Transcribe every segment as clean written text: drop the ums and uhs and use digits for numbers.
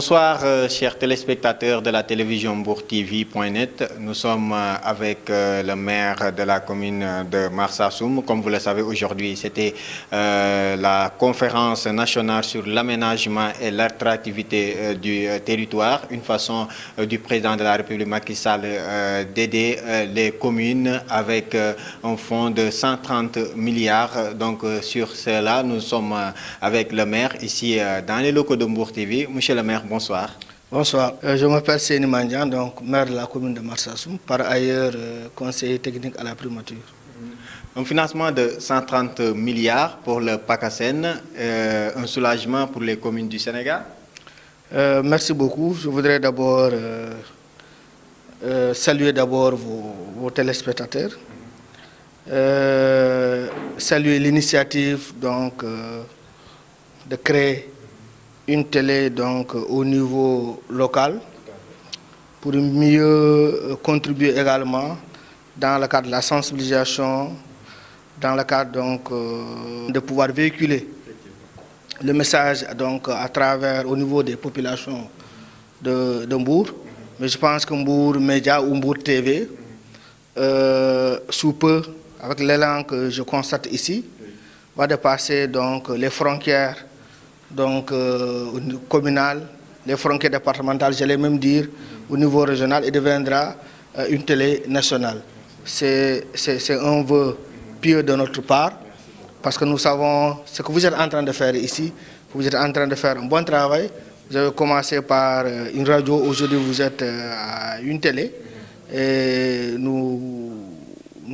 Bonsoir, chers téléspectateurs de la télévision MbourTV.net. Nous sommes avec le maire de la commune de Marsassoum. Comme vous le savez, aujourd'hui, c'était la conférence nationale sur l'aménagement et l'attractivité du territoire. Une façon du président de la République, Macky Sall, d'aider les communes avec un fonds de 130 milliards. Donc, sur cela, nous sommes avec le maire ici dans les locaux de MbourTV. Monsieur le maire, bonsoir. Bonsoir, je m'appelle Séni Mandian, donc maire de la commune de Marsassoum, par ailleurs conseiller technique à la primature. Un financement de 130 milliards pour le PACASEN, un soulagement pour les communes du Sénégal. Merci beaucoup. Je voudrais d'abord saluer vos téléspectateurs, saluer l'initiative donc de créer une télé donc au niveau local pour mieux contribuer également dans le cadre de la sensibilisation, dans le cadre donc de pouvoir véhiculer le message donc à travers au niveau des populations de Mbour. Mais je pense que Mbour Média ou Mbour TV, sous peu, avec l'élan que je constate ici, va dépasser donc les frontières donc communal, les frontières départementales, j'allais même dire au niveau régional, et deviendra une télé nationale. C'est un vœu pieux de notre part, parce que nous savons ce que vous êtes en train de faire ici. Vous êtes en train de faire un bon travail. Vous avez commencé par une radio, aujourd'hui vous êtes à une télé. Et nous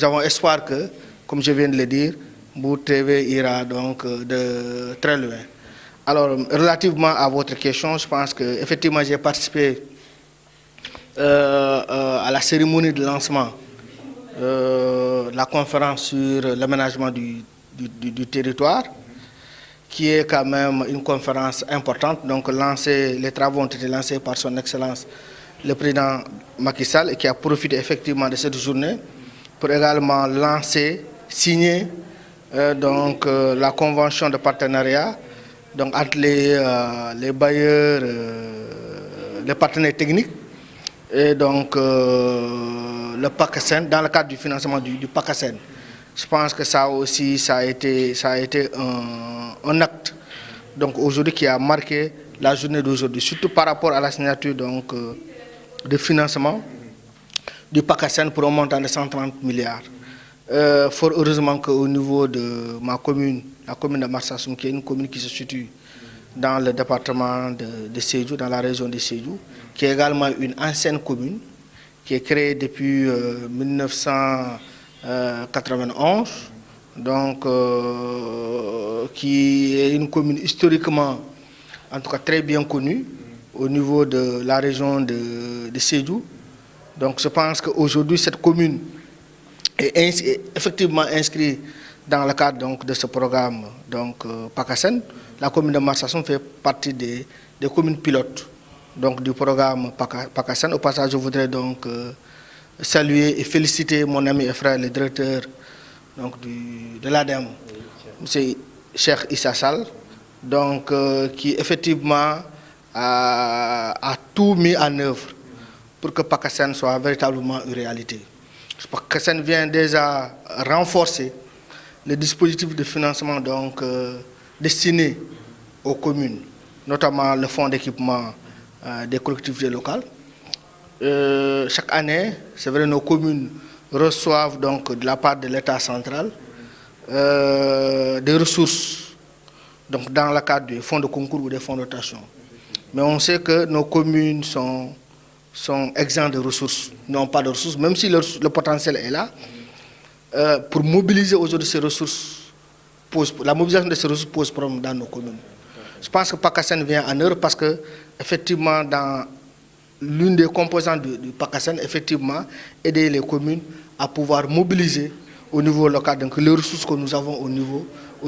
avons espoir que, comme je viens de le dire, Mbour TV ira donc de très loin. Alors, relativement à votre question, je pense qu'effectivement, j'ai participé à la cérémonie de lancement de la conférence sur l'aménagement du territoire, qui est quand même une conférence importante. Donc, les travaux ont été lancés par son Excellence, le président Macky Sall, et qui a profité effectivement de cette journée pour également signer la convention de partenariat donc entre les bailleurs, les partenaires techniques et donc le PACASEN dans le cadre du financement du PACASEN. Je pense que ça aussi, ça a été un acte donc aujourd'hui qui a marqué la journée d'aujourd'hui, surtout par rapport à la signature donc de financement du PACASEN pour un montant de 130 milliards. Fort heureusement qu'au niveau de ma commune, la commune de Marsassoum, qui est une commune qui se situe dans le département de Sédhiou, dans la région de Sédhiou, qui est également une ancienne commune, qui est créée depuis 1991, donc qui est une commune historiquement, en tout cas très bien connue, au niveau de la région de Sédhiou. Donc je pense qu'aujourd'hui, cette commune est effectivement inscrite dans le cadre donc, de ce programme donc, PACASEN. La commune de Marsassoum fait partie des communes pilotes donc, du programme PACASEN. Au passage, je voudrais donc saluer et féliciter mon ami et frère, le directeur donc, de l'ADEM, M. Cheikh Issa Sall, donc, qui effectivement a tout mis en œuvre pour que PACASEN soit véritablement une réalité. PACASEN vient déjà renforcer le dispositif de financement donc, destiné aux communes, notamment le fonds d'équipement des collectivités locales. Chaque année, c'est vrai, nos communes reçoivent donc, de la part de l'État central des ressources donc, dans le cadre des fonds de concours ou des fonds de dotation. Mais on sait que nos communes sont exempts de ressources, n'ont pas de ressources, même si le potentiel est là. Pour mobiliser aujourd'hui ces ressources, la mobilisation de ces ressources pose problème dans nos communes. Je pense que PACASEN vient en heure parce que, effectivement, dans l'une des composantes du PACASEN, effectivement, aider les communes à pouvoir mobiliser au niveau local, donc les ressources que nous avons au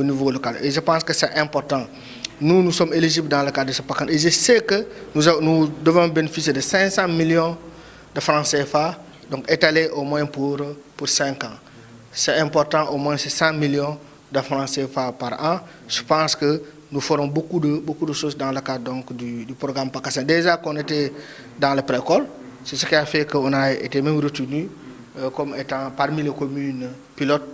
niveau local. Et je pense que c'est important. Nous sommes éligibles dans le cadre de ce PACASEN. Et je sais que nous devons bénéficier de 500 millions de francs CFA, donc étalés au moins pour 5 ans. C'est important, au moins c'est 100 millions de francs CFA par an. Je pense que nous ferons beaucoup de choses dans le cadre donc, du programme PACASEN. Déjà qu'on était dans le préécole, c'est ce qui a fait qu'on a été même retenu comme étant parmi les communes pilotes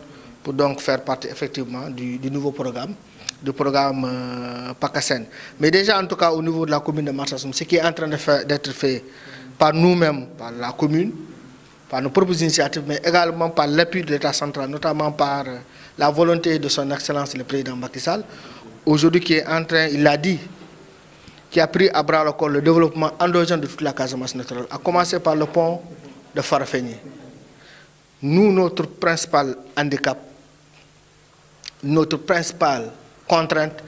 pour donc faire partie effectivement du nouveau programme, du programme PACASEN. Mais déjà en tout cas au niveau de la commune de Marsassoum, ce qui est en train d'être fait par nous-mêmes, par la commune, par nos propres initiatives, mais également par l'appui de l'État central, notamment par la volonté de son Excellence le Président Macky Sall, aujourd'hui qui est en train, il l'a dit, qui a pris à bras le corps le développement endogène de toute la Casamance naturelle, à commencer par le pont de Farafenni. Nous, notre principal handicap, notre principale contrainte,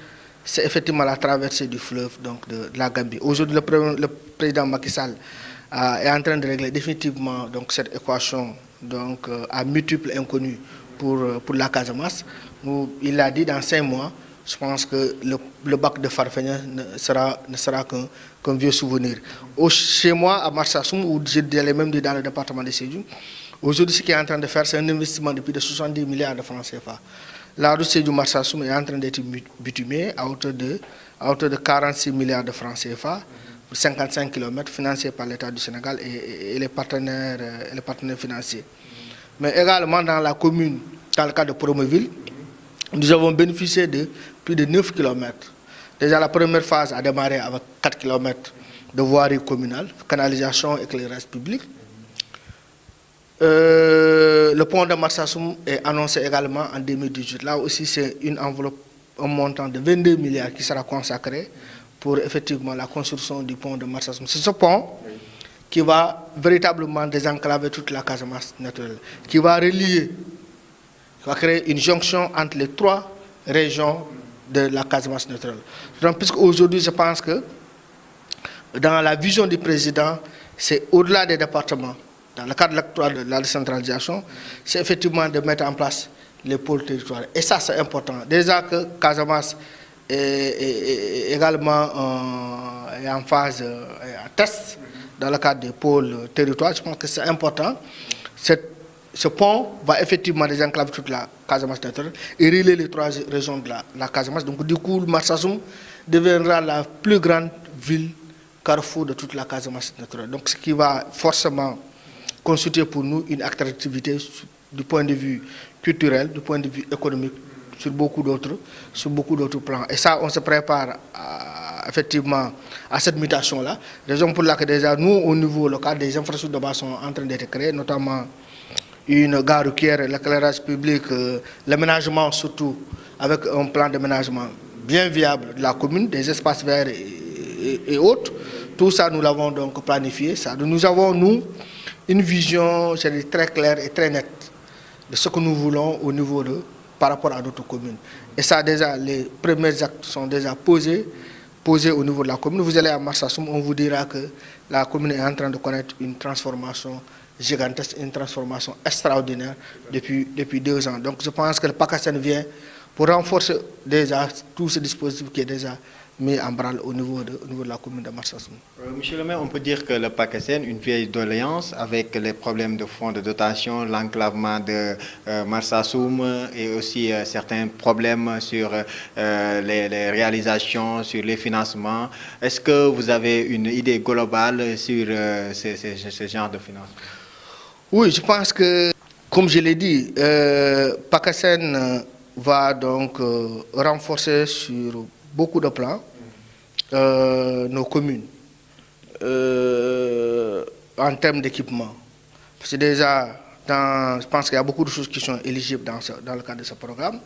c'est effectivement la traversée du fleuve donc de la Gambie. Aujourd'hui, le président Macky Sall est en train de régler définitivement donc, cette équation donc, à multiples inconnus pour la Casamance. Il l'a dit, dans 5 mois, je pense que le bac de Farafenni ne sera qu'un vieux souvenir. Chez moi, à Marsassoum, où je dirais même dans le département de Sédhiou, aujourd'hui, ce qu'il est en train de faire, c'est un investissement de plus de 70 milliards de francs CFA. La route Sédhiou-Marsassoum est en train d'être bitumée à hauteur de 46 milliards de francs CFA, pour 55 km financés par l'État du Sénégal et les partenaires financiers. Mais également dans la commune, dans le cas de Promoville, nous avons bénéficié de plus de 9 km. Déjà la première phase a démarré avec 4 km de voirie communale, canalisation, éclairage public. Le pont de Marsassoum est annoncé également en 2018. Là aussi, c'est une enveloppe, un montant de 22 milliards qui sera consacré pour effectivement la construction du pont de Marsassoum. C'est ce pont qui va véritablement désenclaver toute la Casamance naturelle, qui va relier, qui va créer une jonction entre les 3 régions de la Casamance naturelle. Donc, puisqu'aujourd'hui, je pense que dans la vision du président, c'est au-delà des départements, dans le cadre de la décentralisation, c'est effectivement de mettre en place les pôles territoriaux. Et ça, c'est important. Déjà que Casamance est également en phase en test dans le cadre des pôles territoriaux, je pense que c'est important. Ce pont va effectivement désenclaver toute la Casamance naturelle et relier les 3 régions de la Casamance. Donc du coup, Marsassoum deviendra la plus grande ville carrefour de toute la Casamance naturelle. Donc ce qui va forcément constituer pour nous une attractivité du point de vue culturel, du point de vue économique, sur beaucoup d'autres plans. Et ça, on se prépare effectivement à cette mutation-là. Raison pour laquelle déjà nous, au niveau local, des infrastructures de base sont en train d'être créées, notamment une gare routière, l'éclairage public, l'aménagement surtout, avec un plan d'aménagement bien viable de la commune, des espaces verts et autres. Tout ça, nous l'avons donc planifié. Nous avons, nous, une vision très claire et très nette de ce que nous voulons au niveau par rapport à d'autres communes. Et ça, déjà, les premiers actes sont déjà posés au niveau de la commune. Vous allez à Marsassoum, on vous dira que la commune est en train de connaître une transformation gigantesque, une transformation extraordinaire depuis 2 ans. Donc je pense que le PACASEN vient pour renforcer déjà tout ce dispositif qui est déjà mis en branle au niveau de la commune de Marsassoum. Monsieur le maire, on peut dire que le PACASEN, une vieille doléance avec les problèmes de fonds de dotation, l'enclavement de Marsassoum et aussi certains problèmes sur les réalisations, sur les financements. Est-ce que vous avez une idée globale sur ce genre de financement? Oui, je pense que, comme je l'ai dit, PACASEN va donc renforcer sur beaucoup de plans nos communes en termes d'équipement. Parce que déjà, je pense qu'il y a beaucoup de choses qui sont éligibles dans le cadre de ce programme.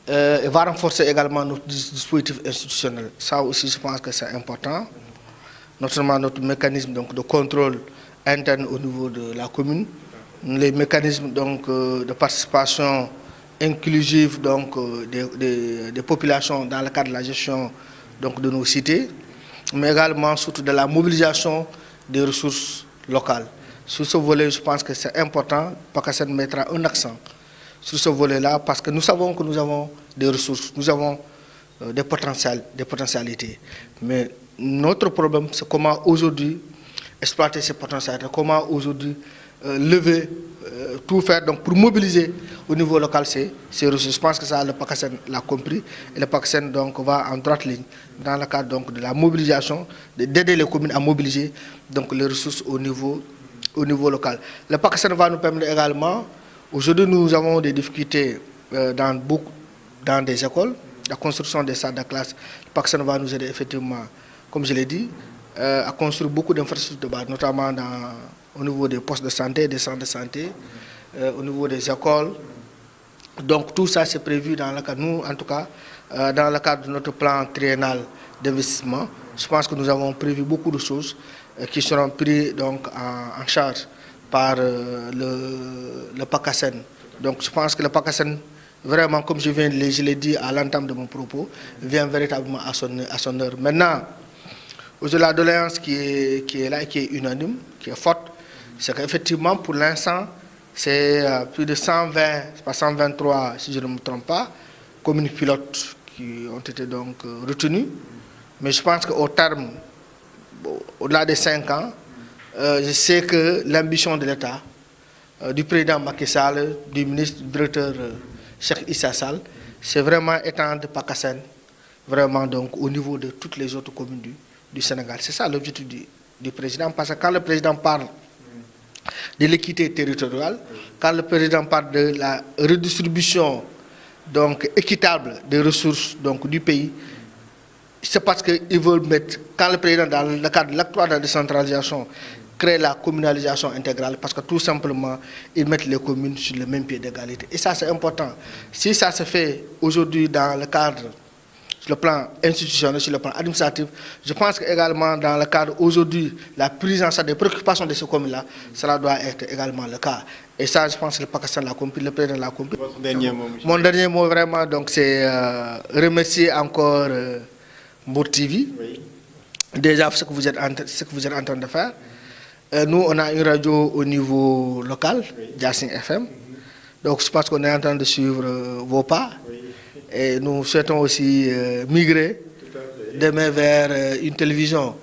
Il va renforcer également notre dispositif institutionnel. Ça aussi, je pense que c'est important. Notamment notre mécanisme donc, de contrôle interne au niveau de la commune, les mécanismes donc, de participation inclusive donc, des populations dans le cadre de la gestion donc, de nos cités, mais également surtout de la mobilisation des ressources locales. Sur ce volet, je pense que c'est important, PACASEN mettra un accent sur ce volet-là, parce que nous savons que nous avons des ressources, nous avons des potentialités. Mais notre problème, c'est comment aujourd'hui exploiter ces potentialités, comment aujourd'hui lever, tout faire donc, pour mobiliser au niveau local ces ressources. Je pense que ça, le PACASEN l'a compris et le PACASEN donc, va en droite ligne dans le cadre donc, de la mobilisation, d'aider les communes à mobiliser donc, les ressources au niveau local. Le PACASEN va nous permettre également, aujourd'hui nous avons des difficultés dans des écoles, la construction des salles de classe. Le PACASEN va nous aider effectivement, comme je l'ai dit, à construire beaucoup d'infrastructures de base, notamment au niveau des postes de santé, des centres de santé, au niveau des écoles. Donc tout ça c'est prévu dans le cadre, nous en tout cas, dans le cadre de notre plan triennal d'investissement. Je pense que nous avons prévu beaucoup de choses qui seront prises donc, en charge par le PACASEN. Donc je pense que le PACASEN, vraiment comme je l'ai dit à l'entame de mon propos, vient véritablement à son heure. Maintenant, au-delà de l'alliance qui est là et qui est unanime, qui est forte, c'est qu'effectivement pour l'instant, c'est plus de 120, pas 123 si je ne me trompe pas, communes pilotes qui ont été donc retenues. Mais je pense qu'au terme, au-delà des 5 ans, je sais que l'ambition de l'État, du président Macky Sall, du ministre, du directeur Cheikh Issa Sall, c'est vraiment étendre PACASEN vraiment donc au niveau de toutes les autres communes du Sénégal. C'est ça l'objectif du président, parce que quand le président parle de l'équité territoriale, quand le président parle de la redistribution donc, équitable des ressources donc, du pays, c'est parce qu'il veut mettre, quand le président, dans le cadre de l'acte 3 de la décentralisation, crée la communalisation intégrale, parce que tout simplement, ils mettent les communes sur le même pied d'égalité. Et ça, c'est important. Si ça se fait aujourd'hui dans le cadre, sur le plan institutionnel, sur le plan administratif, je pense qu'également dans le cadre aujourd'hui, la prise en charge des préoccupations de ces communes-là, cela doit être également le cas. Et ça, je pense que le PACASEN l'a compris, le président l'a compris. Votre dernier mot, monsieur. Mon dernier mot, vraiment, donc, c'est remercier encore Mbour TV, Oui. déjà ce que vous êtes en train de faire. Nous, on a une radio au niveau local, Jassing FM. Donc, je pense qu'on est en train de suivre vos pas. Oui. Et nous souhaitons aussi migrer demain vers une télévision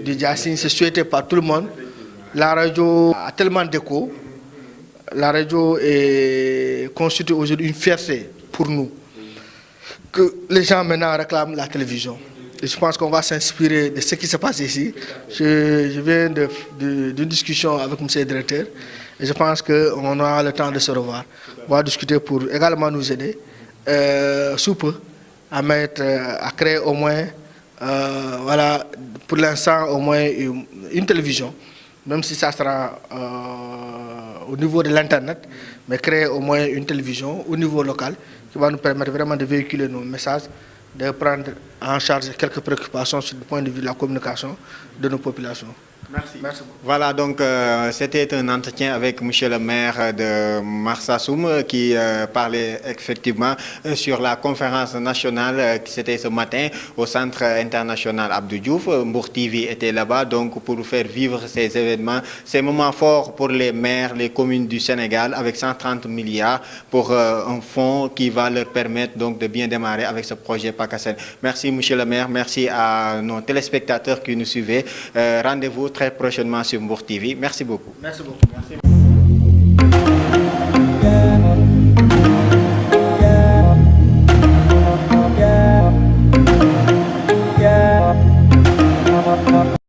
du Jassing. C'est souhaité par tout le monde. La radio a tellement d'écho. La radio est constituée aujourd'hui une fierté pour nous. Que les gens maintenant réclament la télévision. Et je pense qu'on va s'inspirer de ce qui se passe ici. Je viens d'une discussion avec M. le directeur. Et je pense qu'on aura le temps de se revoir. On va discuter pour également nous aider, sous peu, à créer au moins, voilà, pour l'instant, au moins une télévision. Même si ça sera au niveau de l'Internet, mais créer au moins une télévision au niveau local qui va nous permettre vraiment de véhiculer nos messages, de prendre en charge quelques préoccupations sur le point de vue de la communication de nos populations. Merci. Merci beaucoup. Voilà, donc c'était un entretien avec M. le maire de Marsassoum qui parlait effectivement sur la conférence nationale qui c'était ce matin au Centre international Abdou Diouf. Mbour TV était là-bas donc pour faire vivre ces événements, ces moments forts pour les maires, les communes du Sénégal avec 130 milliards pour un fonds qui va leur permettre donc de bien démarrer avec ce projet PACASEN. Merci M. le maire, merci à nos téléspectateurs qui nous suivaient. Rendez-vous très prochainement sur Mbour TV. Merci beaucoup. Merci beaucoup. Merci.